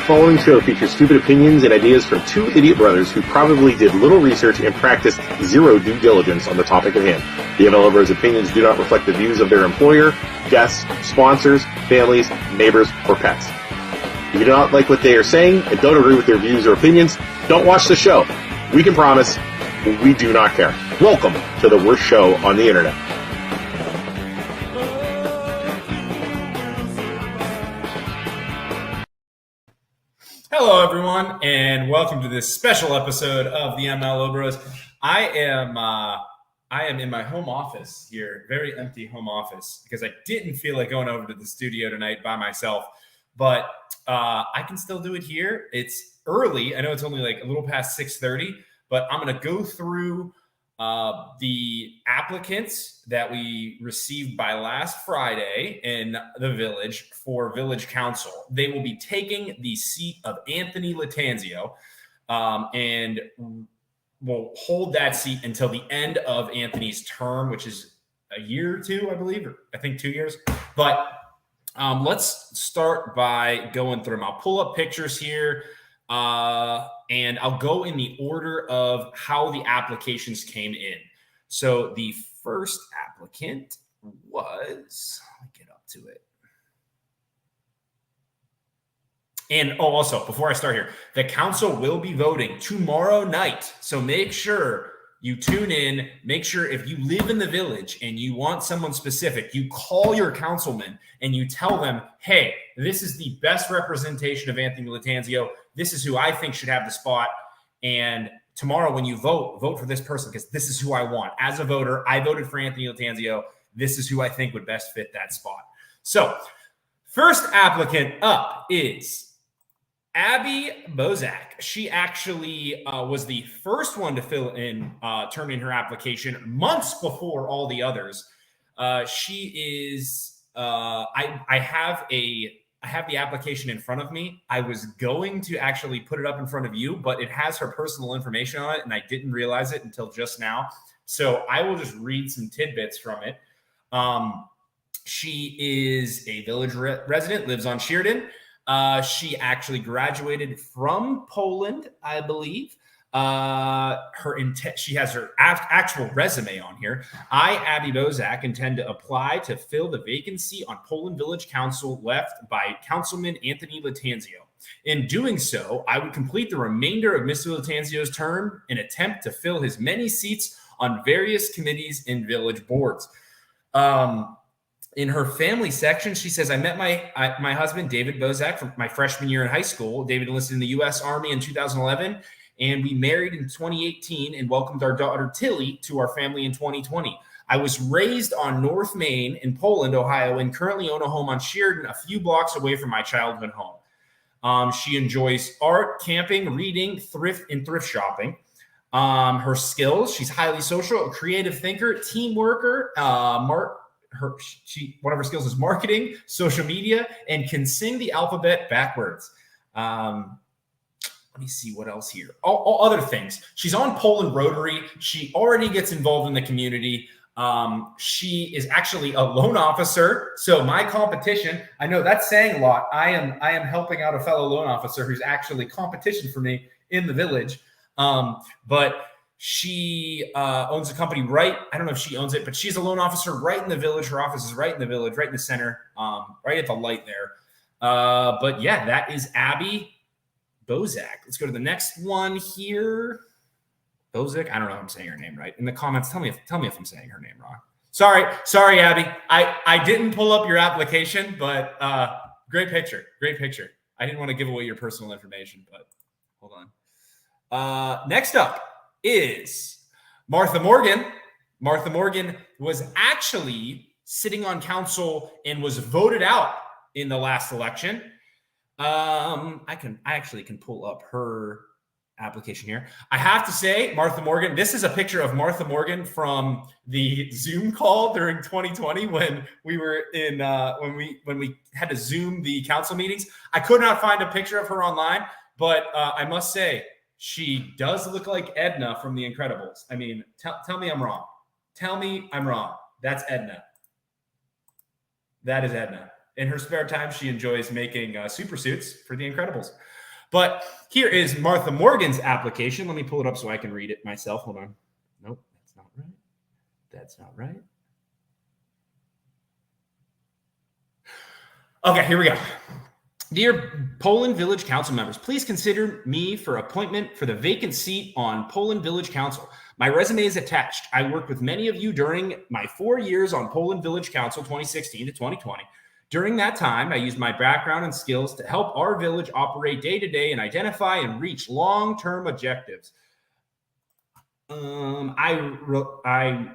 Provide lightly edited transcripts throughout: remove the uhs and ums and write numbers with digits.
following show features stupid opinions and ideas from two idiot brothers who probably did little research and practiced zero due diligence on the topic at hand. The MLO Bros opinions do not reflect the views of their employer, guests, sponsors, families, neighbors, or pets. If you do not like what they are saying and don't agree with their views or opinions, don't watch the show. We can promise we do not care. Welcome to the worst show on the internet. Hello, everyone, and welcome to this special episode of the MLO Bros. I am in my home office here, very empty home office, because I didn't feel like going over to the studio tonight by myself, but I can still do it here. It's early. I know it's only like a little past 6:30, but I'm going to go through the applicants that we received by last Friday in the village for village council. They will be taking the seat of Anthony Lattanzio, and will hold that seat until the end of Anthony's term, which is a year or two, I believe, or I think 2 years. But let's start by going through them. I'll pull up pictures here, and I'll go in the order of how the applications came in. So the first applicant was, let me get up to it. And also, before I start here, the council will be voting tomorrow night. So make sure you tune in. Make sure if you live in the village and you want someone specific, you call your councilman and you tell them, hey, this is the best representation of Anthony Lattanzio. This is who I think should have the spot. And tomorrow when you vote for this person because this is who I want. As a voter, I voted for Anthony Lattanzio. This is who I think would best fit that spot. So first applicant up is Abby Bozak. She actually was the first one to turn in her application months before all the others. She is, I have the application in front of me. I was going to actually put it up in front of you, but it has her personal information on it, and I didn't realize it until just now. So I will just read some tidbits from it. She is a village resident, lives on Sheridan. She actually graduated from Poland, I believe. She has her actual resume on here. I, Abby Bozak, intend to apply to fill the vacancy on Poland Village Council left by Councilman Anthony Lattanzio. In doing so, I would complete the remainder of Mr. Lattanzio's term and attempt to fill his many seats on various committees and village boards. In her family section, she says, I met my husband, David Bozak, from my freshman year in high school. David enlisted in the U.S. Army in 2011, and we married in 2018 and welcomed our daughter, Tilly, to our family in 2020. I was raised on North Main in Poland, Ohio, and currently own a home on Sheridan, a few blocks away from my childhood home. She enjoys art, camping, reading, thrift shopping. Her skills, she's highly social, a creative thinker, team worker, one of her skills is marketing, social media, and can sing the alphabet backwards. Let me see what else here. All other things. She's on Poland Rotary. She already gets involved in the community. She is actually a loan officer. So my competition, I know that's saying a lot. I am helping out a fellow loan officer who's actually competition for me in the village. But she owns a company right. I don't know if she owns it, but she's a loan officer right in the village. Her office is right in the village, right in the center, right at the light there. But yeah, that is Abby Bozak. Let's go to the next one here. Bozak. I don't know if I'm saying her name right. In the comments, tell me if I'm saying her name wrong. Sorry, Abby. I didn't pull up your application, but great picture. I didn't want to give away your personal information, but hold on. Next up is Martha Morgan. Martha Morgan was actually sitting on council and was voted out in the last election. I actually can pull up her application here. I have to say, Martha Morgan, this is a picture of Martha Morgan from the Zoom call during 2020 when we were in when we had to Zoom the council meetings. I could not find a picture of her online, but I must say, she does look like Edna from The Incredibles. I mean, tell me I'm wrong. Tell me I'm wrong. That's Edna. That is Edna. In her spare time, she enjoys making super suits for The Incredibles. But here is Martha Morgan's application. Let me pull it up so I can read it myself. Hold on. Nope, that's not right. That's not right. Okay, here we go. Dear Poland Village Council members, please consider me for appointment for the vacant seat on Poland Village Council. My resume is attached. I worked with many of you during my 4 years on Poland Village Council, 2016 to 2020. During that time, I used my background and skills to help our village operate day to day and identify and reach long-term objectives. I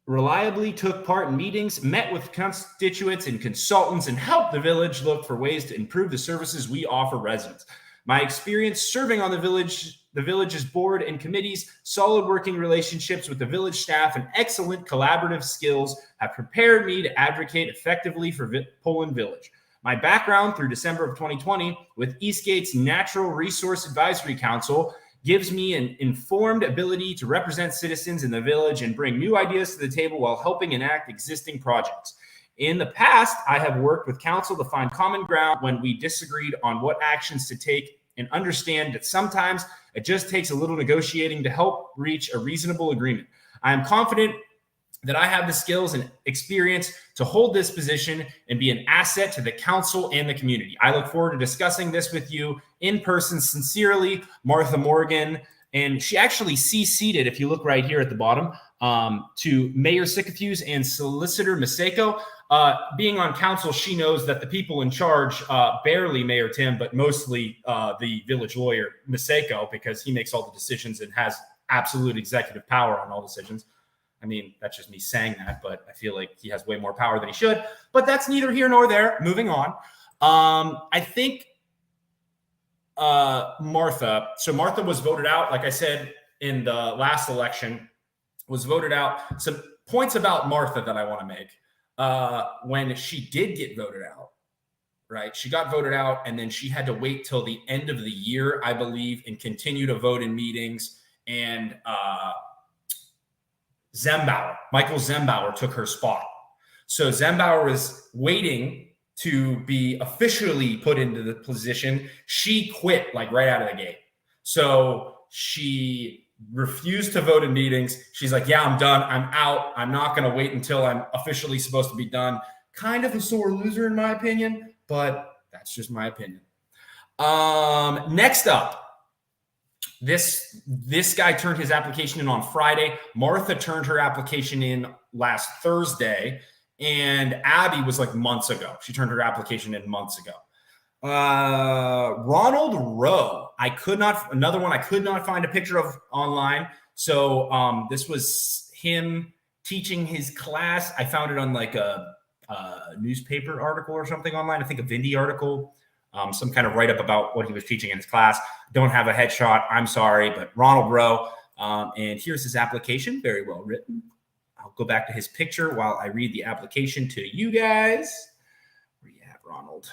reliably took part in meetings, met with constituents and consultants, and helped the village look for ways to improve the services we offer residents. My experience serving on the village's board and committees, solid working relationships with the village staff, and excellent collaborative skills have prepared me to advocate effectively for Poland Village. My background through December of 2020 with Eastgate's Natural Resource Advisory Council gives me an informed ability to represent citizens in the village and bring new ideas to the table while helping enact existing projects. In the past, I have worked with council to find common ground when we disagreed on what actions to take and understand that sometimes it just takes a little negotiating to help reach a reasonable agreement. I am confident that I have the skills and experience to hold this position and be an asset to the council and the community. I look forward to discussing this with you in person. Sincerely, Martha Morgan. And she actually CC'd it, if you look right here at the bottom, to Mayor Sycophus and Solicitor Maseko. Being on council, she knows that the people in charge, barely Mayor Tim, but mostly the village lawyer, Maseko, because he makes all the decisions and has absolute executive power on all decisions. I mean, that's just me saying that, but I feel like he has way more power than he should. But that's neither here nor there. Moving on. I think Martha was voted out, like I said, in the last election, was voted out. Some points about Martha that I want to make. When she did get voted out, right? She got voted out, and then she had to wait till the end of the year, I believe, and continue to vote in meetings. And Michael Zembauer took her spot. So Zembauer was waiting to be officially put into the position. She quit like right out of the gate. So she refused to vote in meetings. She's like, yeah, I'm done. I'm out. I'm not going to wait until I'm officially supposed to be done. Kind of a sore loser in my opinion, but that's just my opinion. Next up, this guy turned his application in on Friday. Martha turned her application in last Thursday, and Abby was like months ago. She turned her application in months ago. Ronald Rowe. I could not find a picture of online. So this was him teaching his class. I found it on like a newspaper article or something online. I think a Vindy article. Some kind of write-up about what he was teaching in his class. Don't have a headshot. I'm sorry, but Ronald Rowe. And here's his application. Very well written. I'll go back to his picture while I read the application to you guys. Where you at, Ronald?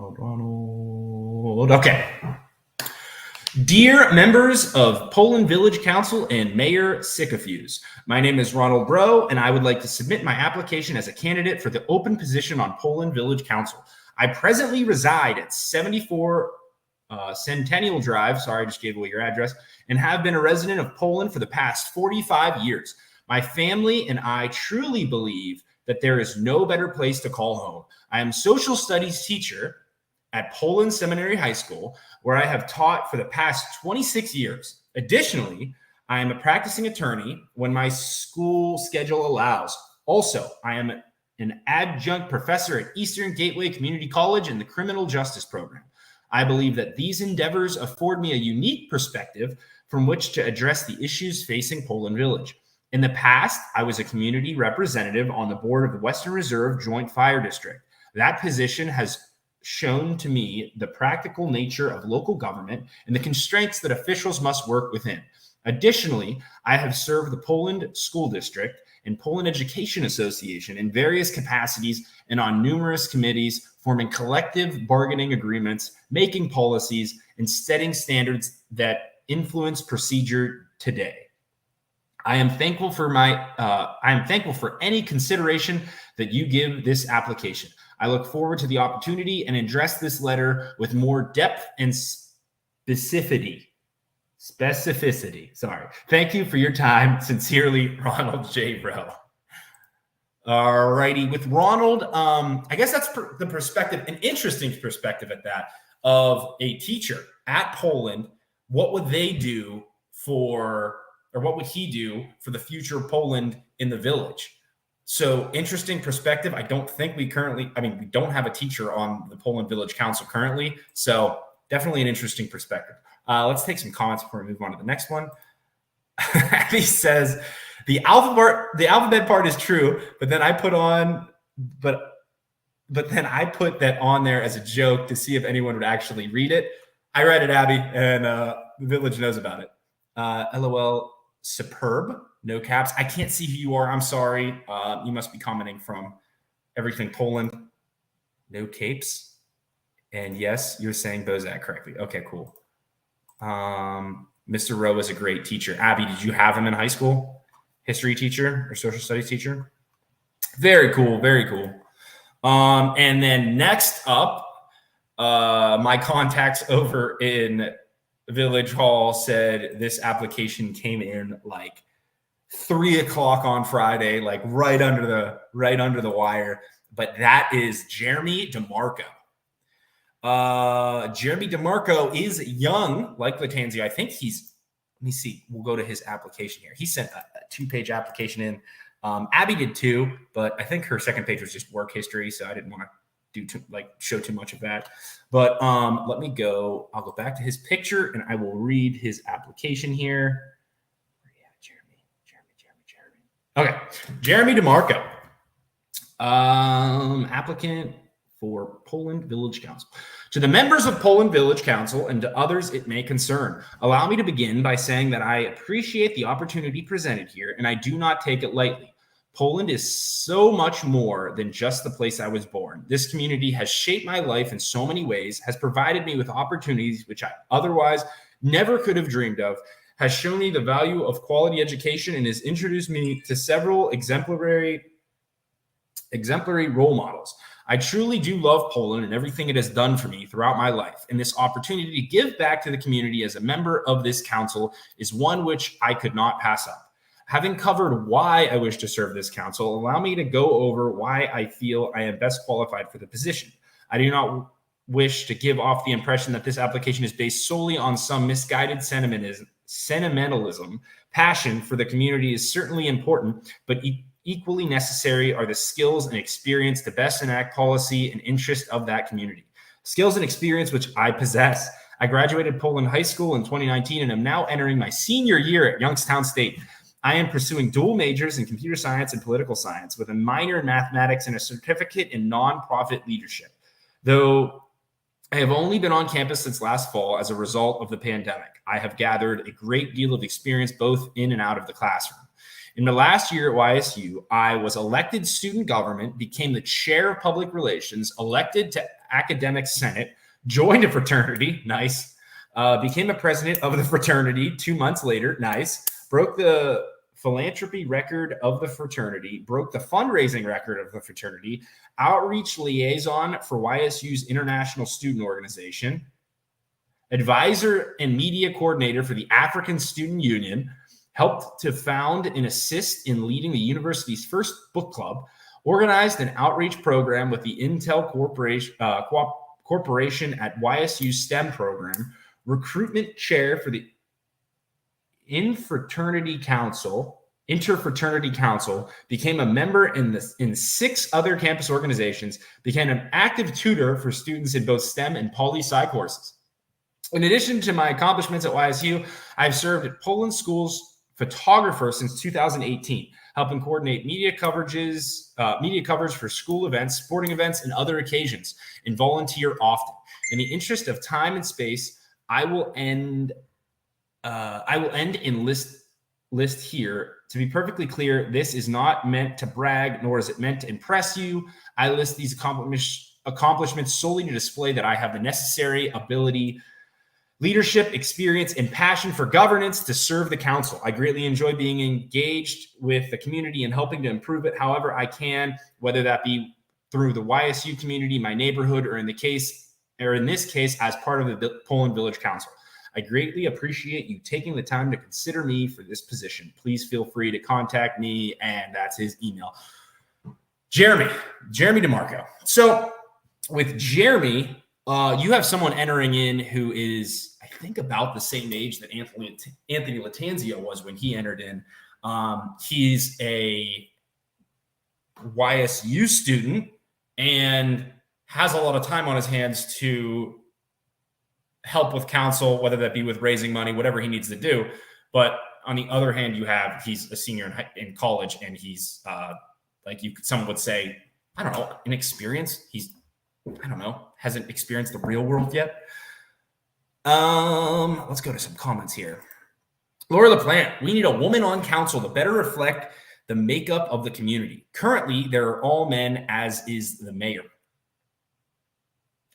Ronald. Okay. Dear members of Poland Village Council and Mayor Sycophus, my name is Ronald Rowe, and I would like to submit my application as a candidate for the open position on Poland Village Council. I presently reside at 74 Centennial Drive, sorry, I just gave away your address, and have been a resident of Poland for the past 45 years. My family and I truly believe that there is no better place to call home. I am a social studies teacher at Poland Seminary High School, where I have taught for the past 26 years. Additionally, I am a practicing attorney when my school schedule allows. Also, I am an adjunct professor at Eastern Gateway Community College in the Criminal Justice Program. I believe that these endeavors afford me a unique perspective from which to address the issues facing Poland Village. In the past, I was a community representative on the board of the Western Reserve Joint Fire District. That position has shown to me the practical nature of local government and the constraints that officials must work within. Additionally, I have served the Poland School District and Poland Education Association in various capacities and on numerous committees, forming collective bargaining agreements, making policies, and setting standards that influence procedure today. I am thankful for any consideration that you give this application. I look forward to the opportunity and address this letter with more depth and specificity. Sorry. Thank you for your time. Sincerely, Ronald J. Bro. All righty. With Ronald, I guess that's the perspective, an interesting perspective at that, of a teacher at Poland. What would they do what would he do for the future of Poland in the village? So interesting perspective. I don't think we don't have a teacher on the Poland Village Council currently. So definitely an interesting perspective. Let's take some comments before we move on to the next one. He says, the alphabet part is true, but then I put that on there as a joke to see if anyone would actually read it. I read it, Abby, and the village knows about it. LOL, superb, no caps. I can't see who you are. I'm sorry. You must be commenting from Everything Poland. No capes. And yes, you're saying Bozak correctly. Okay, cool. Mr. Rowe is a great teacher. Abby, did you have him in high school? History teacher or social studies teacher? Very cool. Very cool. And then next up, my contacts over in Village Hall said this application came in like 3 o'clock on Friday, like right under the wire. But that is Jeremy DeMarco. Jeremy DeMarco is young, like Lattanzio. I think let me see. We'll go to his application here. He sent a 2-page application in. Abby did too, but I think her second page was just work history, so I didn't want to show too much of that. But let me go. I'll go back to his picture and I will read his application here. Yeah, Jeremy. Okay, Jeremy DeMarco, applicant for Poland Village Council. To the members of Poland Village Council and to others it may concern, allow me to begin by saying that I appreciate the opportunity presented here and I do not take it lightly. Poland is so much more than just the place I was born. This community has shaped my life in so many ways, has provided me with opportunities which I otherwise never could have dreamed of, has shown me the value of quality education, and has introduced me to several exemplary role models. I truly do love Poland and everything it has done for me throughout my life, and this opportunity to give back to the community as a member of this council is one which I could not pass up. Having covered why I wish to serve this council, allow me to go over why I feel I am best qualified for the position. I do not wish to give off the impression that this application is based solely on some misguided sentimentalism. Passion for the community is certainly important, but equally necessary are the skills and experience to best enact policy and interest of that community. Skills and experience which I possess. I graduated Poland High School in 2019 and am now entering my senior year at Youngstown State. I am pursuing dual majors in computer science and political science with a minor in mathematics and a certificate in nonprofit leadership. Though I have only been on campus since last fall as a result of the pandemic, I have gathered a great deal of experience both in and out of the classroom. In the last year at YSU, I was elected student government, became the chair of public relations, elected to academic senate, joined a fraternity, nice, became a president of the fraternity 2 months later, nice, broke the philanthropy record of the fraternity, broke the fundraising record of the fraternity, outreach liaison for YSU's International Student Organization, advisor and media coordinator for the African Student Union, helped to found and assist in leading the university's first book club, organized an outreach program with the Intel Corporation at YSU STEM program, recruitment chair for the Interfraternity Council, became a member in 6 other campus organizations, became an active tutor for students in both STEM and poli-sci courses. In addition to my accomplishments at YSU, I've served at Poland School's photographer since 2018, helping coordinate media coverage for school events, sporting events, and other occasions, and volunteer often. In the interest of time and space, I will end in list here. To be perfectly clear, this is not meant to brag, nor is it meant to impress you. I list these accomplishments solely to display that I have the necessary ability, leadership, experience, and passion for governance to serve the council. I greatly enjoy being engaged with the community and helping to improve it however I can, whether that be through the YSU community, my neighborhood, or in this case, as part of the Poland Village Council. I greatly appreciate you taking the time to consider me for this position. Please feel free to contact me, and that's his email. Jeremy DeMarco. So with Jeremy, you have someone entering in who is, I think, about the same age that Anthony Lattanzio was when he entered in. He's a YSU student and has a lot of time on his hands to help with council, whether that be with raising money, whatever he needs to do. But on the other hand, he's a senior in college, and he's someone would say, I don't know, inexperienced. Hasn't experienced the real world yet. Let's go to some comments here. Laura LaPlante, we need a woman on council to better reflect the makeup of the community. Currently, there are all men, as is the mayor.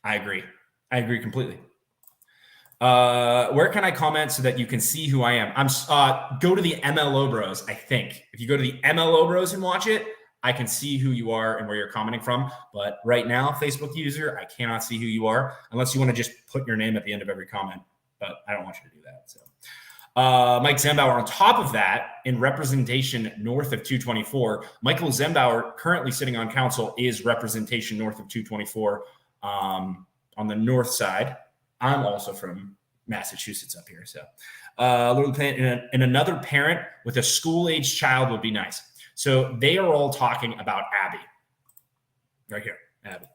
I agree completely. Where can I comment so that you can see who I am? Go to the MLO Bros, I think. If you go to the MLO Bros and watch it, I can see who you are and where you're commenting from. But right now, Facebook user, I cannot see who you are unless you want to just put your name at the end of every comment. But I don't want you to do that. So, Mike Zembauer, on top of that, in representation north of 224, Michael Zembauer, currently sitting on council, is representation north of 224 on the north side. I'm also from Massachusetts up here. So, and another parent with a school-age child would be nice. So they are all talking about Abby. Right here, Abby,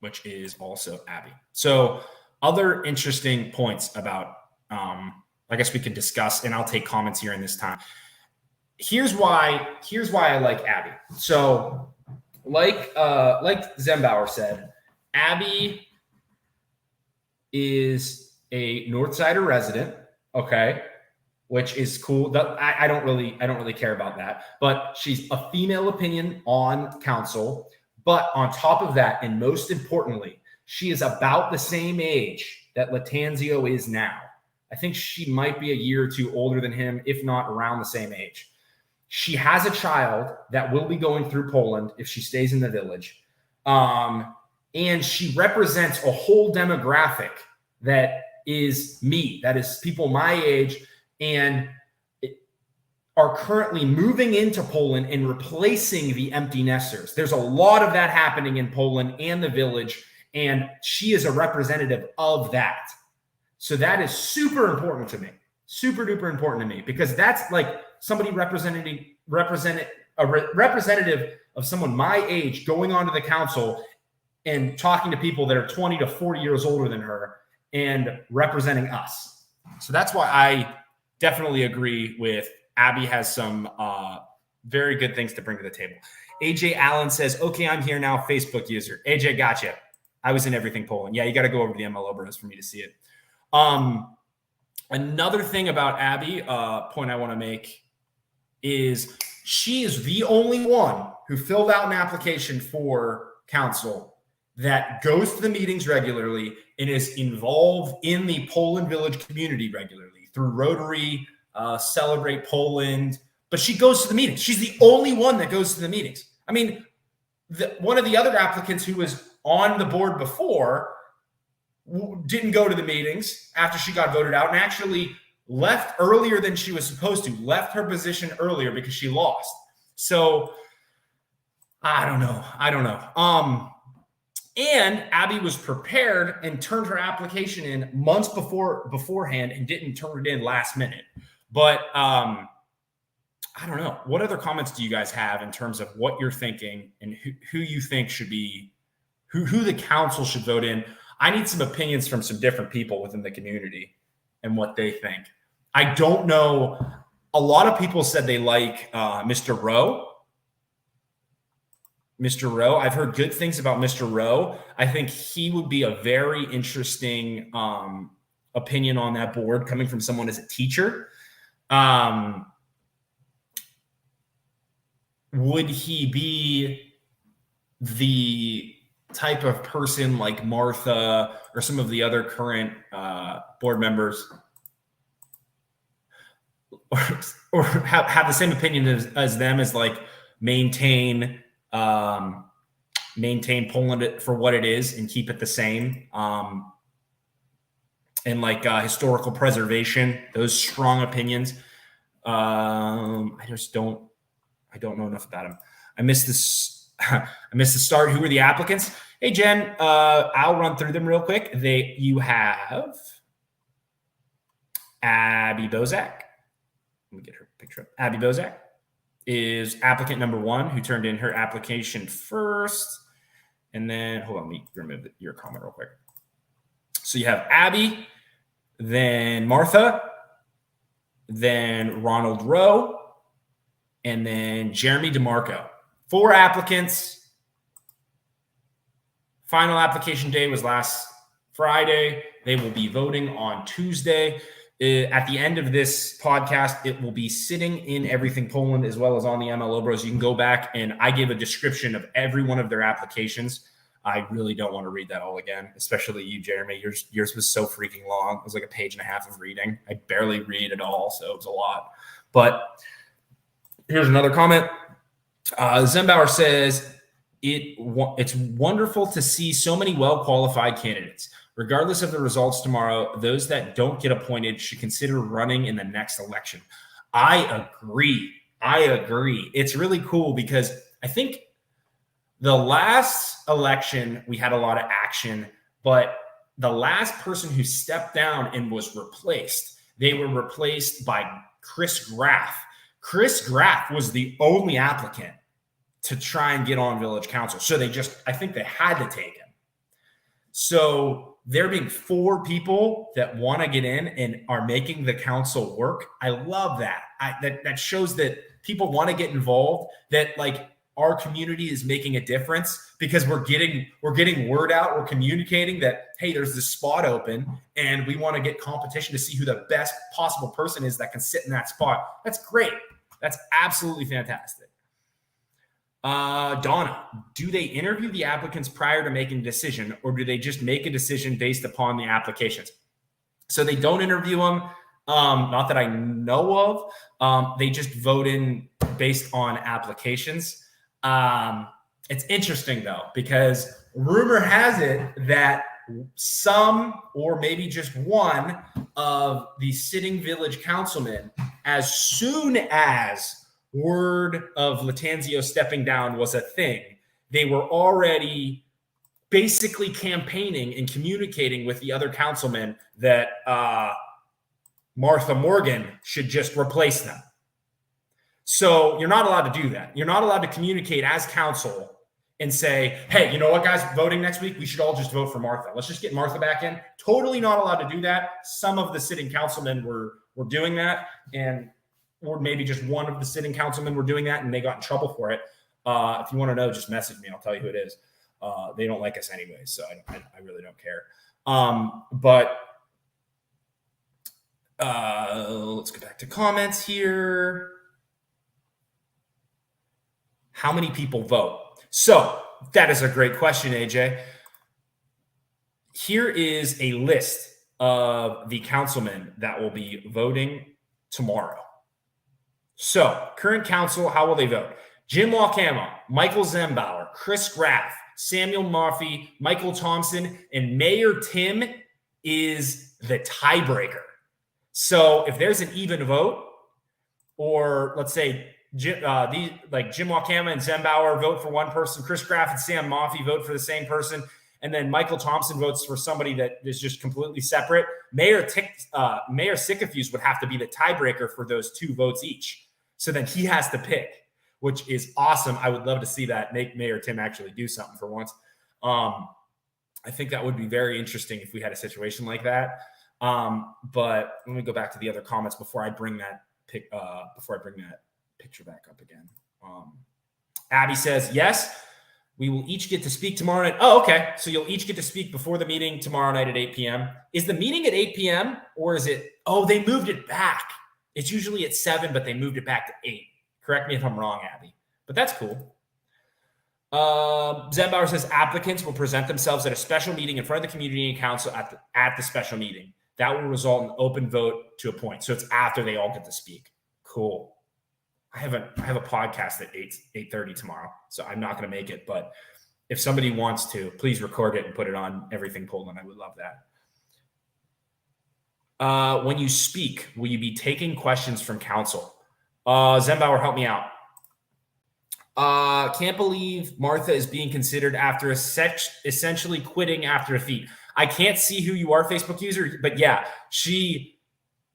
which is also Abby. So other interesting points about, I guess we can discuss, and I'll take comments here in this time. Here's why I like Abby. So like Zembauer said, Abby is a Northsider resident, okay, which is cool. I don't really care about that, but she's a female opinion on council. But on top of that, and most importantly, she is about the same age that Lattanzio is now. I think she might be a year or two older than him, if not around the same age. She has a child that will be going through Poland if she stays in the village. And she represents a whole demographic that is me, that is people my age, and are currently moving into Poland and replacing the empty nesters. There's a lot of that happening in Poland and the village, and she is a representative of that. So that is super important to me, super duper important to me, because that's like somebody representative of someone my age going onto the council and talking to people that are 20 to 40 years older than her and representing us. So that's why I definitely agree with Abby has some very good things to bring to the table. AJ Allen says, okay, I'm here now, Facebook user. AJ, gotcha. I was in everything Poland. Yeah, you got to go over to the MLO Bros for me to see it. Another thing about Abby, point I want to make is she is the only one who filled out an application for council that goes to the meetings regularly and is involved in the Poland Village community regularly through Rotary, Celebrate Poland, but she goes to the meetings. She's the only one that goes to the meetings. I mean, one of the other applicants who was on the board before didn't go to the meetings after she got voted out and actually left earlier than she was supposed to, left her position earlier because she lost. So I don't know. And Abby was prepared and turned her application in months beforehand and didn't turn it in last minute. But I don't know. What other comments do you guys have in terms of what you're thinking and who you think should be, who the council should vote in? I need some opinions from some different people within the community and what they think. I don't know. A lot of people said they like Mr. Rowe. I've heard good things about Mr. Rowe. I think he would be a very interesting opinion on that board coming from someone as a teacher. Would he be the type of person like Martha or some of the other current board members or have the same opinion as them, as like maintain Poland for what it is and keep it the same. And like historical preservation, those strong opinions. I don't know enough about them. I missed the start. Who were the applicants? Hey, Jen, I'll run through them real quick. You have Abby Bozak. Let me get her picture up. Abby Bozak is applicant number 1, who turned in her application first. And then, hold on, let me remove your comment real quick. So you have Abby, then Martha, then Ronald Rowe, and then Jeremy DeMarco. 4 applicants. Final application day was last Friday. They will be voting on Tuesday. At the end of this podcast, it will be sitting in Everything Poland as well as on the MLO Bros. You can go back, and I gave a description of every one of their applications. I really don't want to read that all again, especially you, Jeremy. Yours was so freaking long. It was like a page and a half of reading. I barely read at all, so it was a lot. But here's another comment. Zembauer says, it's wonderful to see so many well-qualified candidates. Regardless of the results tomorrow, those that don't get appointed should consider running in the next election. I agree. It's really cool because I think the last election, we had a lot of action, but the last person who stepped down and was replaced, they were replaced by Chris Graff. Chris Graff was the only applicant to try and get on village council. So I think they had to take him. So there being 4 people that want to get in and are making the council work, I love that. That shows that people want to get involved, that like our community is making a difference because we're getting word out. We're communicating that, hey, there's this spot open and we want to get competition to see who the best possible person is that can sit in that spot. That's great. That's absolutely fantastic. Donna, do they interview the applicants prior to making a decision, or do they just make a decision based upon the applications? So they don't interview them. Not that I know of. They just vote in based on applications. It's interesting though, because rumor has it that some, or maybe just one of the sitting village councilmen, as soon as word of Lattanzio stepping down was a thing, they were already basically campaigning and communicating with the other councilmen that Martha Morgan should just replace them. So you're not allowed to do that. You're not allowed to communicate as council and say, hey, you know what, guys, voting next week, we should all just vote for Martha. Let's just get Martha back in. Totally not allowed to do that. Some of the sitting councilmen were doing that, or maybe just one of the sitting councilmen were doing that and they got in trouble for it. If you want to know, just message me. I'll tell you who it is. They don't like us anyway, so I really don't care. But let's go back to comments here. How many people vote? So that is a great question, AJ. Here is a list of the councilmen that will be voting tomorrow. So current council, how will they vote? Jim Walkama, Michael Zembauer, Chris Graff, Samuel Murphy, Michael Thompson, and Mayor Tim is the tiebreaker. So if there's an even vote, or let's say Jim Walkama and Zembauer vote for one person, Chris Graff and Sam Murphy vote for the same person, and then Michael Thompson votes for somebody that is just completely separate, Mayor Sycophus would have to be the tiebreaker for those 2 votes each. So then he has to pick, which is awesome. I would love to see that, make Mayor Tim actually do something for once. I think that would be very interesting if we had a situation like that. But let me go back to the other comments before I bring that picture back up again. Abby says, yes, we will each get to speak tomorrow night. Oh, okay. So you'll each get to speak before the meeting tomorrow night at 8 p.m. Is the meeting at 8 p.m. or is it, they moved it back. It's usually at 7, but they moved it back to 8. Correct me if I'm wrong, Abby, but that's cool. Zenbauer says applicants will present themselves at a special meeting in front of the community and council at the special meeting. That will result in an open vote to appoint. So it's after they all get to speak. Cool. I have a podcast at 8:30 tomorrow, so I'm not going to make it. But if somebody wants to, please record it and put it on Everything Poland. I would love that. When you speak, will you be taking questions from council? Zenbauer, help me out. Can't believe Martha is being considered after essentially quitting after a defeat. I can't see who you are, Facebook user, but yeah, she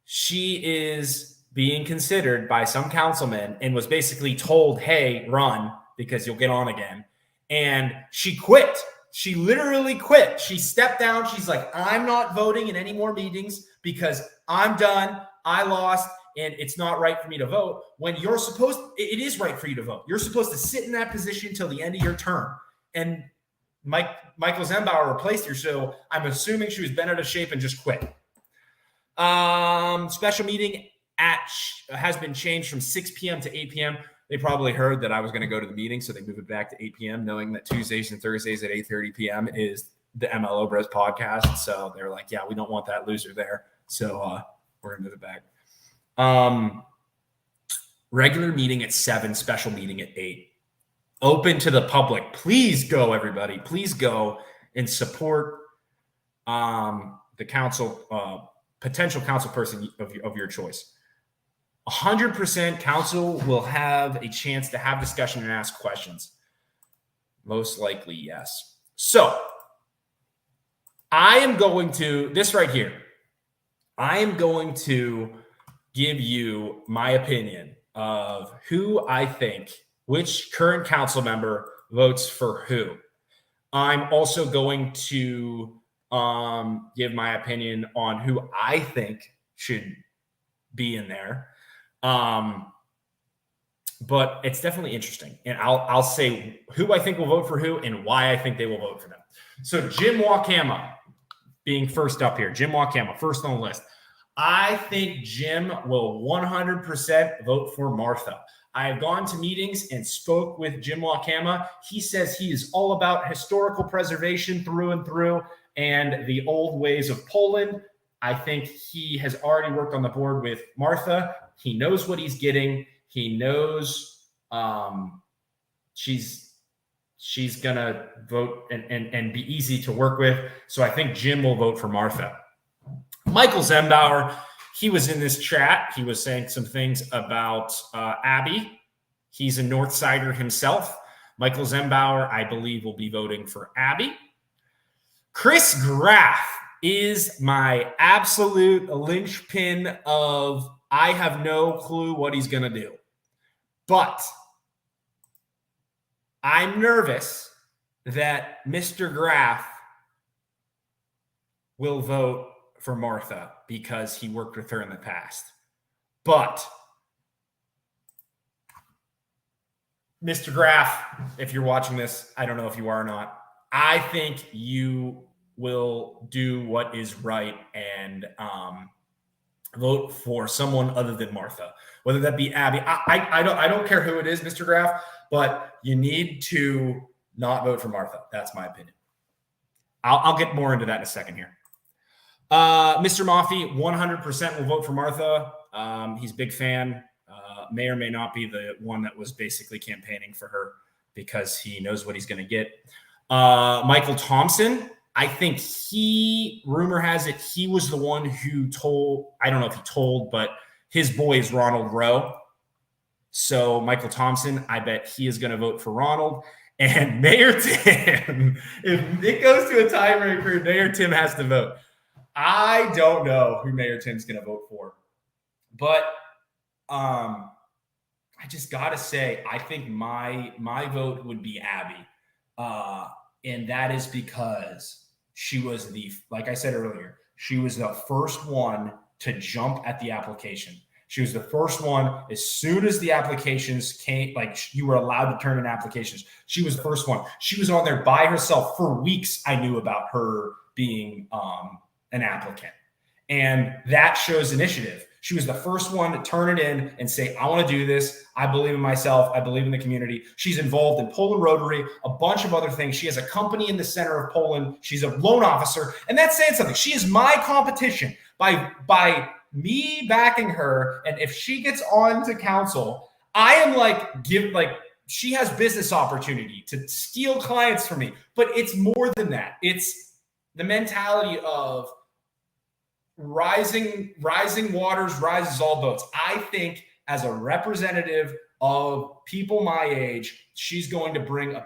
is being considered by some councilman and was basically told, hey, run because you'll get on again. And she quit. She literally quit. She stepped down. She's like, I'm not voting in any more meetings because I'm done. I lost. And it's not right for me to vote. When it is right for you to vote. You're supposed to sit in that position till the end of your term. And Michael Zenbauer replaced her. So I'm assuming she was bent out of shape and just quit. Special meeting has been changed from 6 p.m. to 8 p.m. They probably heard that I was going to go to the meeting, so they moved it back to 8 p.m., knowing that Tuesdays and Thursdays at 8:30 p.m. is the MLO Bros podcast. So they're like, yeah, we don't want that loser there. So we're going to move it back. Regular meeting at 7, special meeting at 8. Open to the public. Please go, everybody. Please go and support the council, potential council person of your choice. 100% council will have a chance to have discussion and ask questions. Most likely, yes. So I am going to, this right here, I am going to give you my opinion of who I think, which current council member votes for who. I'm also going to give my opinion on who I think should be in there. But it's definitely interesting. And I'll say who I think will vote for who and why I think they will vote for them. So Jim Wakama being first up here. Jim Wakama, first on the list. I think Jim will 100% vote for Martha. I have gone to meetings and spoke with Jim Wakama. He says he is all about historical preservation through and through and the old ways of Poland. I think he has already worked on the board with Martha. He knows what he's getting. He knows she's going to vote and be easy to work with. So I think Jim will vote for Martha. Michael Zenbauer, he was in this chat. He was saying some things about Abby. He's a North Sider himself. Michael Zenbauer, I believe, will be voting for Abby. Chris Graff is my absolute linchpin of I have no clue what he's going to do. But I'm nervous that Mr. Graff will vote for Martha because he worked with her in the past. But Mr. Graff, if you're watching this, I don't know if you are or not, I think you will do what is right and vote for someone other than Martha, whether that be Abby. I don't care who it is, Mr. Graff, but you need to not vote for Martha. That's my opinion. I'll get more into that in a second here. Mr. Maffey, 100% will vote for Martha. He's a big fan. May or may not be the one that was basically campaigning for her because he knows what he's going to get. Michael Thompson, I think rumor has it, he was the one who told, I don't know if he told, but his boy is Ronald Rowe. So Michael Thompson, I bet he is going to vote for Ronald. And Mayor Tim, if it goes to a tiebreaker, Mayor Tim has to vote. I don't know who Mayor Tim's going to vote for. But I just got to say, I think my vote would be Abby. And that is because she was like I said earlier, she was the first one to jump at the application. She was the first one. As soon as the applications came, like you were allowed to turn in applications, she was the first one. She was on there by herself for weeks. I knew about her being an applicant. And that shows initiative. She was the first one to turn it in and say, I want to do this. I believe in myself. I believe in the community. She's involved in Poland Rotary, a bunch of other things. She has a company in the center of Poland. She's a loan officer. And that's saying something. She is my competition by me backing her. And if she gets on to council, I am she has business opportunity to steal clients from me. But it's more than that. It's the mentality of rising waters rises all boats. I think as a representative of people my age, she's going to bring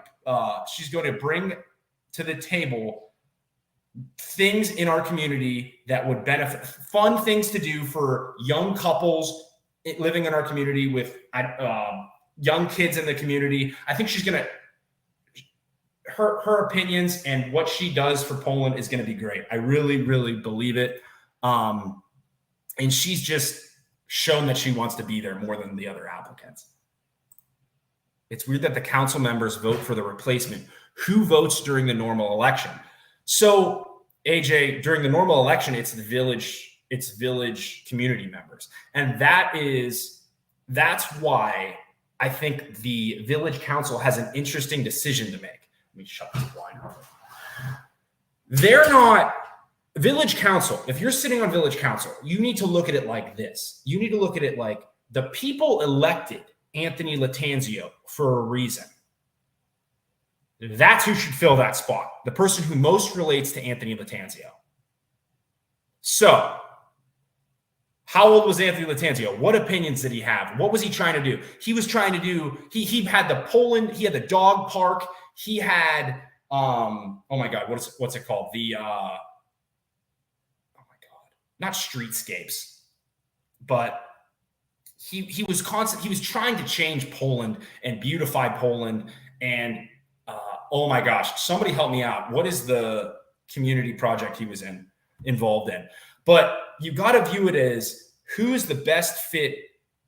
to the table things in our community that would benefit, fun things to do for young couples living in our community with young kids in the community. I think she's going to, her opinions and what she does for Poland is going to be great. I really, really believe it. And she's just shown that she wants to be there more than the other applicants. It's weird that the council members vote for the replacement. Who votes during the normal election? So AJ, during the normal election, it's village community members. And that's why I think the village council has an interesting decision to make. Let me shut this line off. They're not village council. If you're sitting on village council, you need to look at it like this. You need to look at it like the people elected Anthony Lattanzio for a reason. That's who should fill that spot. The person who most relates to Anthony Lattanzio. So, how old was Anthony Lattanzio? What opinions did he have? What was he trying to do? He was trying to do, he had the Poland, he had the dog park, he had, oh my God, what's it called? The, oh my God, not streetscapes, but he was trying to change Poland and beautify Poland. And oh my gosh, somebody help me out. What is the community project he was involved in? But you got to view it as who's the best fit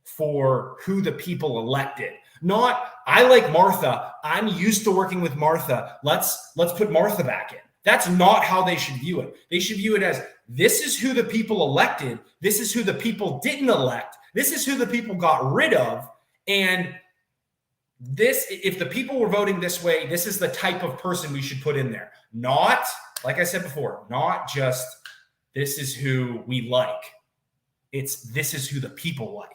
for who the people elected. Not, I like Martha. I'm used to working with Martha. Let's put Martha back in. That's not how they should view it. They should view it as this is who the people elected. This is who the people didn't elect. This is who the people got rid of. And this, if the people were voting this way, this is the type of person we should put in there. Not, like I said before, not just this is who we like. It's this is who the people like.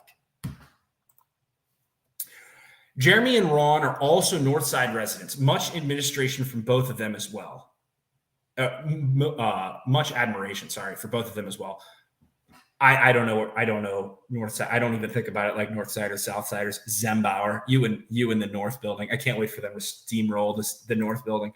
Jeremy and Ron are also Northside residents. Much administration from both of them as well. Much admiration, for both of them as well. I don't know Northside. I don't even think about it like Northside or Southsiders. Zembauer, you in the North building. I can't wait for them to steamroll the North building.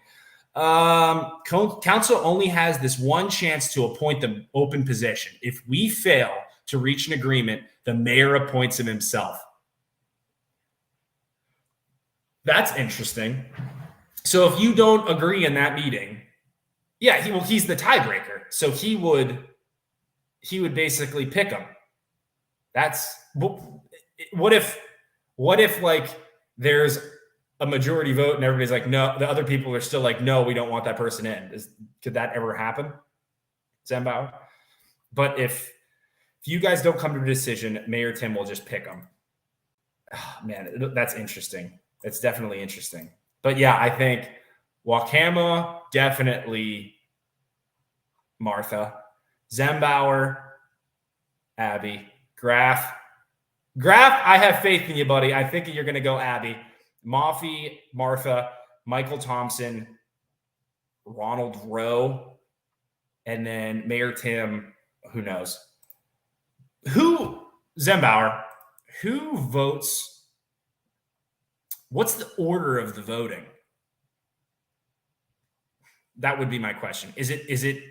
Council only has this one chance to appoint the open position. If we fail to reach an agreement, the mayor appoints him himself. That's interesting. So if you don't agree in that meeting, yeah, he's the tiebreaker. So he would basically pick him. That's what if like there's a majority vote and everybody's like, no, the other people are still like, no, we don't want that person in. Could that ever happen, Zembauer? But if you guys don't come to a decision, Mayor Tim will just pick them. Oh, man, that's interesting. It's definitely interesting. But yeah, I think Wakama, definitely Martha. Zembauer, Abby. Graf, I have faith in you, buddy. I think you're going to go Abby. Mafi, Martha, Michael Thompson, Ronald Rowe, and then Mayor Tim, who knows? Zembauer, who votes? What's the order of the voting? That would be my question. Is it,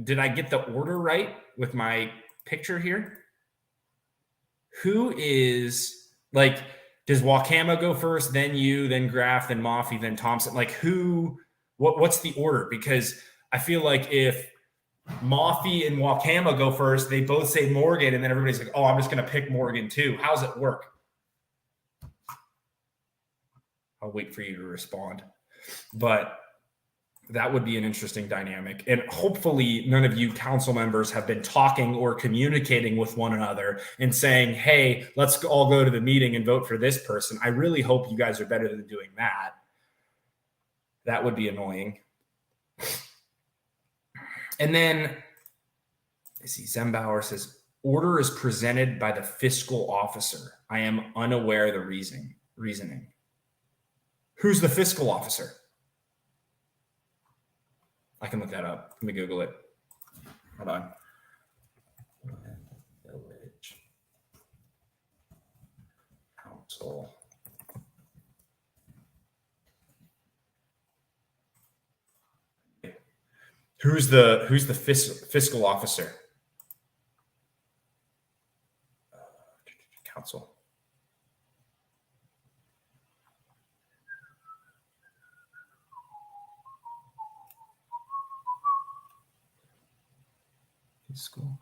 did I get the order right with my picture here? Who is, like, does Wakama go first, then you, then Graf, then Mafi, then Thompson? Like what's the order? Because I feel like if Mafi and Wakama go first, they both say Morgan, and then everybody's like, oh, I'm just going to pick Morgan too. How does it work? I'll wait for you to respond. But That would be an interesting dynamic. And hopefully none of you council members have been talking or communicating with one another and saying, hey, let's all go to the meeting and vote for this person. I really hope you guys are better than doing that. That would be annoying. And then, I see Zembauer says, order is presented by the fiscal officer. I am unaware of the reasoning. Who's the fiscal officer? I can look that up. Let me Google it. Hold on. Village Council. Who's the fiscal officer? Council. Fiscal.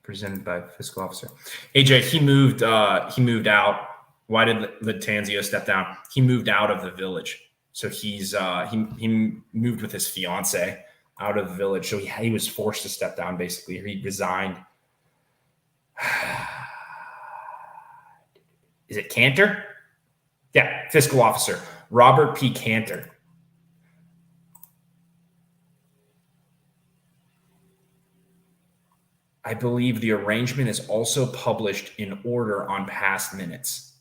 Presented by fiscal officer. AJ, he moved out. Why did Lattanzio step down? He moved out of the village. So he's he moved with his fiance out of the village. So he was forced to step down, basically. He resigned. Is it Cantor? Yeah, fiscal officer. Robert P. Cantor. I believe the arrangement is also published in order on past minutes.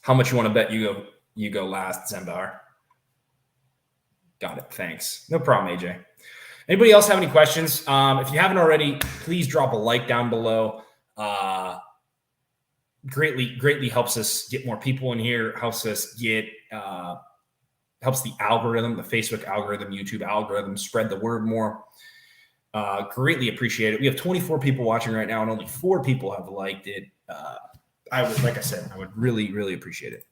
How much you want to bet you go last, Zembauer? Got it. Thanks. No problem, AJ. Anybody else have any questions? If you haven't already, please drop a like down below. Greatly helps us get more people in here. Helps us get helps the algorithm, the Facebook algorithm, YouTube algorithm, spread the word more. Greatly appreciate it. We have 24 people watching right now, and only 4 people have liked it. I would really appreciate it.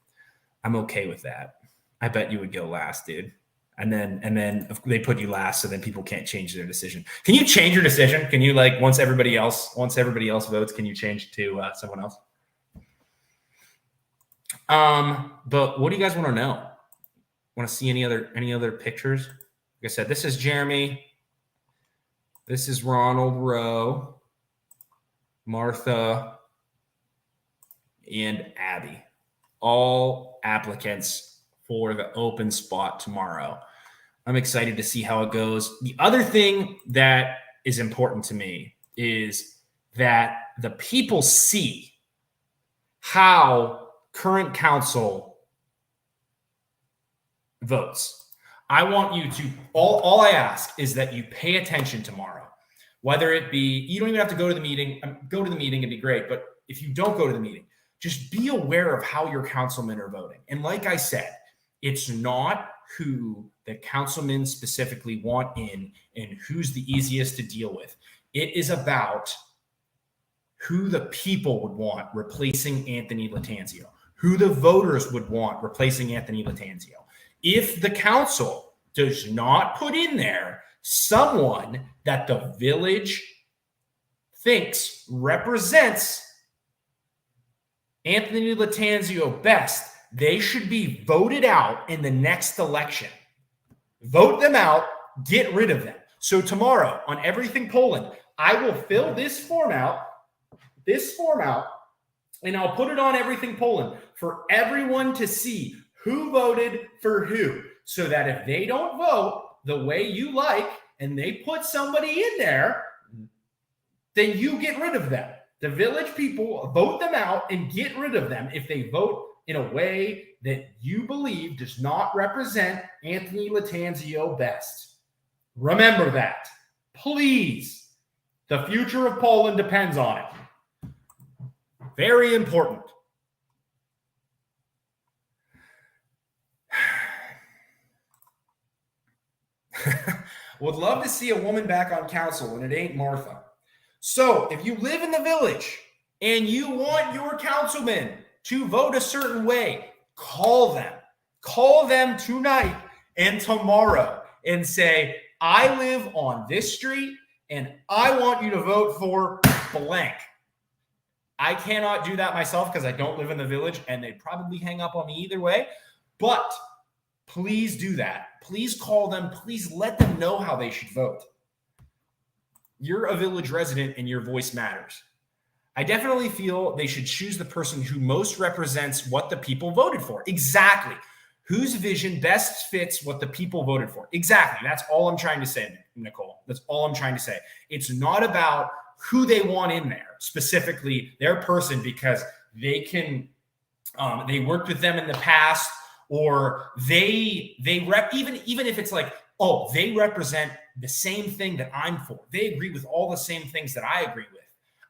I'm okay with that. I bet you would go last, dude. And then if they put you last, so then people can't change their decision. Can you change your decision? Can you, like, once everybody else votes, can you change to someone else? But what do you guys want to know? Want to see any other pictures? Like I said, this is Jeremy. This is Ronald Rowe, Martha, and Abby. All applicants for the open spot tomorrow. I'm excited to see how it goes. The other thing that is important to me is that the people see how current council votes. I want you to, all I ask is that you pay attention tomorrow. Whether it be, you don't even have to go to the meeting. Go to the meeting, it'd be great. But if you don't go to the meeting, just be aware of how your councilmen are voting. And like I said, it's not who the councilmen specifically want in and who's the easiest to deal with. It is about who the people would want replacing Anthony Lattanzio, who the voters would want replacing Anthony Lattanzio. If the council does not put in there someone that the village thinks represents Anthony Lattanzio best, they should be voted out in the next election. Vote them out, get rid of them. So tomorrow on Everything Poland, I will fill this form out, and I'll put it on Everything Poland for everyone to see who voted for who, so that if they don't vote the way you like and they put somebody in there, then you get rid of them. The village people vote them out and get rid of them if they vote in a way that you believe does not represent Anthony Lattanzio best. Remember that. Please. The future of Poland depends on it. Very important. Would love to see a woman back on council, and it ain't Martha. So if you live in the village and you want your councilman to vote a certain way, call them. Call them tonight and tomorrow and say, I live on this street and I want you to vote for blank. I cannot do that myself because I don't live in the village, and they'd probably hang up on me either way. But please do that. Please call them. Please let them know how they should vote. You're a village resident and your voice matters. I definitely feel they should choose the person who most represents what the people voted for. Exactly. Whose vision best fits what the people voted for. Exactly. That's all I'm trying to say, Nicole. That's all I'm trying to say. It's not about who they want in there, specifically their person, because they can, they worked with them in the past, or they even if it's like, oh, they represent the same thing that I'm for. They agree with all the same things that I agree with.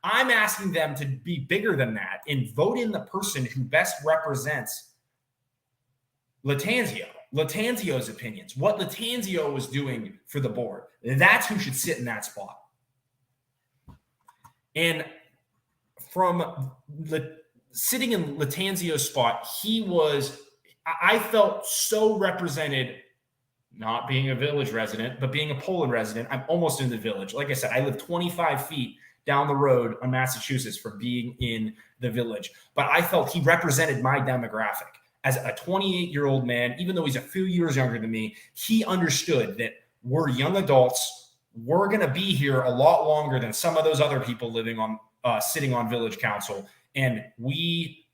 I'm asking them to be bigger than that and vote in the person who best represents Lattanzio's opinions, what Lattanzio was doing for the board. That's who should sit in that spot. And from sitting in Lattanzio's spot, I felt so represented, not being a village resident, but being a Poland resident. I'm almost in the village. Like I said, I live 25 feet down the road on Massachusetts from being in the village. But I felt he represented my demographic. As a 28-year-old man, even though he's a few years younger than me, he understood that we're young adults. We're going to be here a lot longer than some of those other people living on, sitting on village council. And we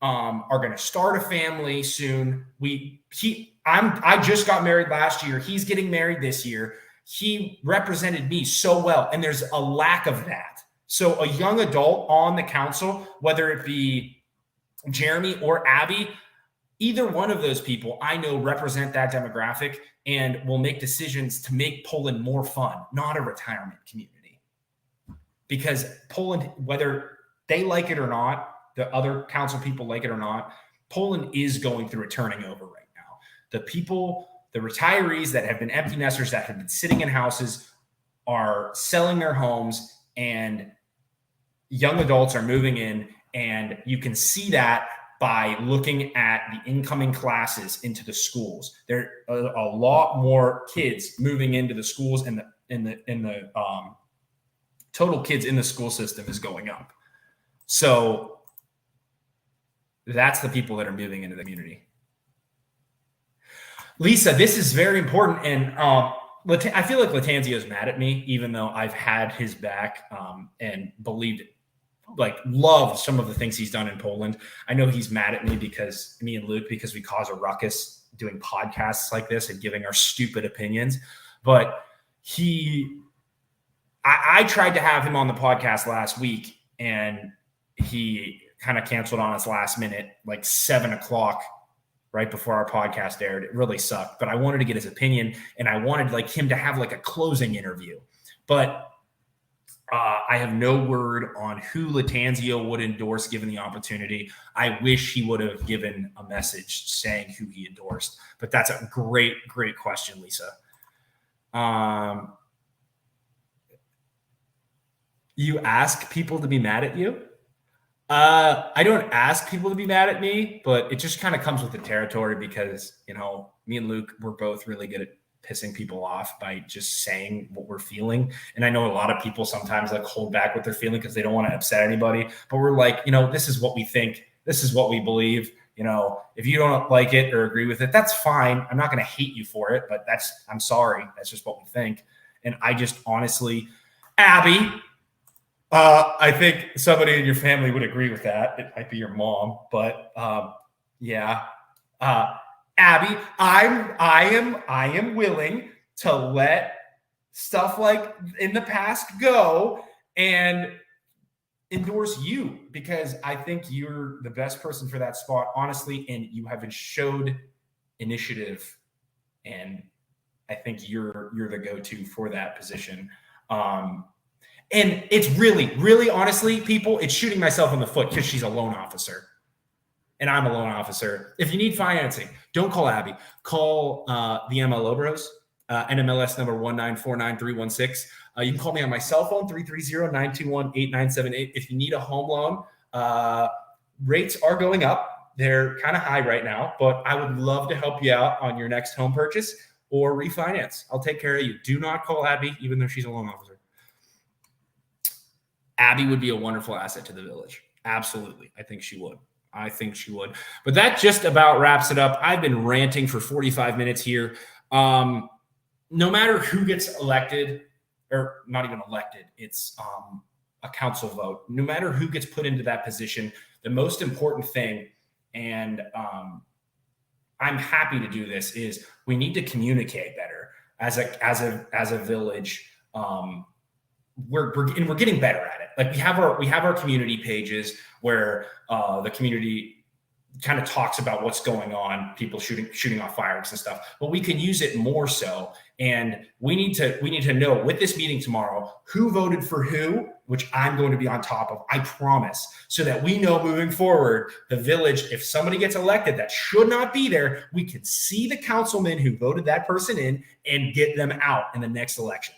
are going to start a family soon. I just got married last year. He's getting married this year. He represented me so well, and there's a lack of that. So a young adult on the council, whether it be Jeremy or Abby, either one of those people I know represent that demographic and will make decisions to make Poland more fun, not a retirement community. Because Poland, whether they like it or not, the other council people like it or not, Poland is going through a turning over right now. The people, the retirees that have been empty nesters, that have been sitting in houses, are selling their homes, and young adults are moving in. And you can see that by looking at the incoming classes into the schools. There are a lot more kids moving into the schools, and the total kids in the school system is going up. So that's the people that are moving into the community. Lisa, this is very important. And I feel like Lattanzio is mad at me, even though I've had his back and loved some of the things he's done in Poland. I know he's mad at me because me and Luke, because we cause a ruckus doing podcasts like this and giving our stupid opinions. But I tried to have him on the podcast last week, and he kind of canceled on us last minute, like 7:00, right before our podcast aired. It really sucked, but I wanted to get his opinion, and I wanted him to have a closing interview. But I have no word on who Lattanzio would endorse given the opportunity. I wish he would have given a message saying who he endorsed, but that's a great, great question, Lisa. You ask people to be mad at you? I don't ask people to be mad at me, but it just kind of comes with the territory because, me and Luke, we're both really good at pissing people off by just saying what we're feeling. And I know a lot of people sometimes hold back what they're feeling because they don't want to upset anybody, but we're this is what we think. This is what we believe. If you don't like it or agree with it, that's fine. I'm not going to hate you for it, but I'm sorry. That's just what we think. And I just honestly, Abby, I think somebody in your family would agree with that. It might be your mom, but yeah. Abby, I am willing to let stuff like in the past go and endorse you because I think you're the best person for that spot, honestly, and you haven't showed initiative, and I think you're the go-to for that position. And it's really, really honestly, people, it's shooting myself in the foot because she's a loan officer. And I'm a loan officer. If you need financing, don't call Abby. Call the MLO Bros, NMLS number 1949316. You can call me on my cell phone, 330-921-8978. If you need a home loan, rates are going up. They're kind of high right now, but I would love to help you out on your next home purchase or refinance. I'll take care of you. Do not call Abby, even though she's a loan officer. Abby would be a wonderful asset to the village. Absolutely. I think she would. But that just about wraps it up. I've been ranting for 45 minutes here. No matter who gets elected, or not even elected, it's a council vote. No matter who gets put into that position, the most important thing, and I'm happy to do this, is we need to communicate better as a village. We're getting better at it. Like we have our community pages where the community kind of talks about what's going on, people shooting off fireworks and stuff, but we can use it more so. And we need to know with this meeting tomorrow who voted for who, which I'm going to be on top of, I promise, so that we know moving forward, the village, if somebody gets elected that should not be there, we can see the councilman who voted that person in and get them out in the next election.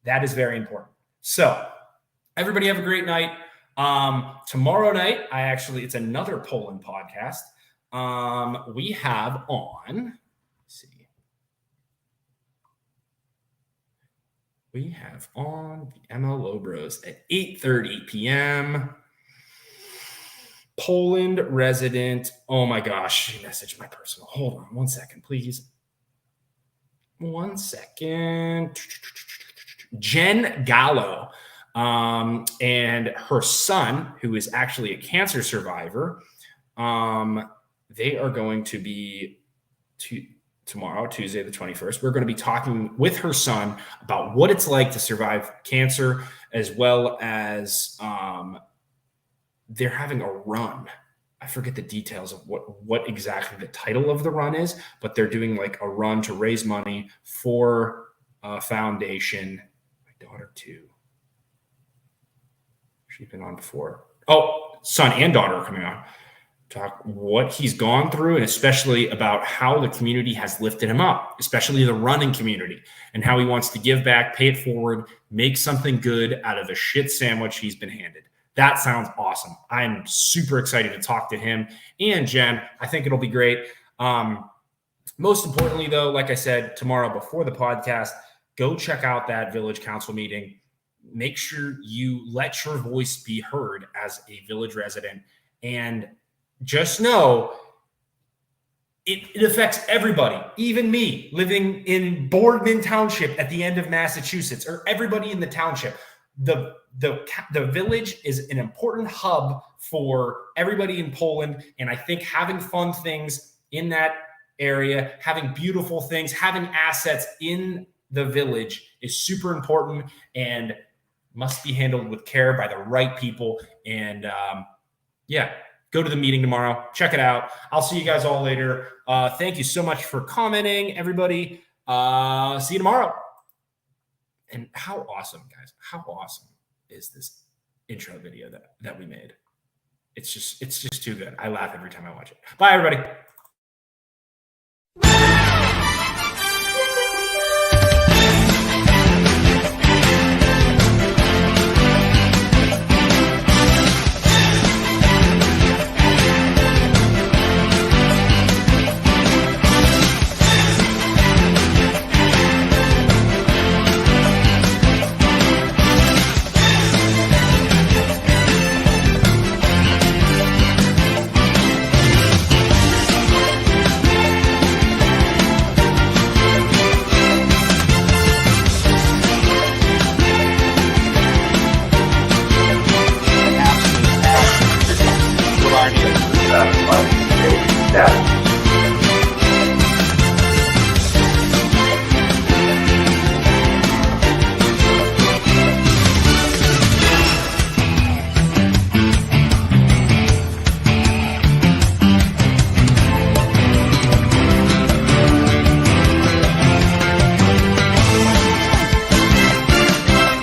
That is very important. So everybody have a great night. Tomorrow night, it's another Poland podcast. We have on, let's see. We have on the MLO Bros at 8:30 p.m. Poland resident. Oh my gosh, she messaged my personal. Hold on 1 second, please. 1 second. Jen Gallo. And her son, who is actually a cancer survivor, they are going to be tomorrow, Tuesday, the 21st. We're going to be talking with her son about what it's like to survive cancer, as well as they're having a run. I forget the details of what exactly the title of the run is, but they're doing like a run to raise money for a foundation. My daughter too. She's been on before. Oh, son and daughter are coming on. Talk what he's gone through, and especially about how the community has lifted him up, especially the running community, and how he wants to give back, pay it forward, make something good out of a shit sandwich he's been handed. That sounds awesome. I'm super excited to talk to him and Jen. I think it'll be great. Most importantly, though, like I said, tomorrow before the podcast, go check out that village council meeting. Make sure you let your voice be heard as a village resident, and just know it affects everybody, even me living in Boardman Township at the end of Massachusetts, or everybody in the township. The village is an important hub for everybody in Poland, and I think having fun things in that area, having beautiful things, having assets in the village is super important and must be handled with care by the right people. And go to the meeting tomorrow. Check it out. I'll see you guys all later. Thank you so much for commenting, everybody. See you tomorrow. And how awesome, guys, how awesome is this intro video that we made? It's just too good. I laugh every time I watch it. Bye, everybody.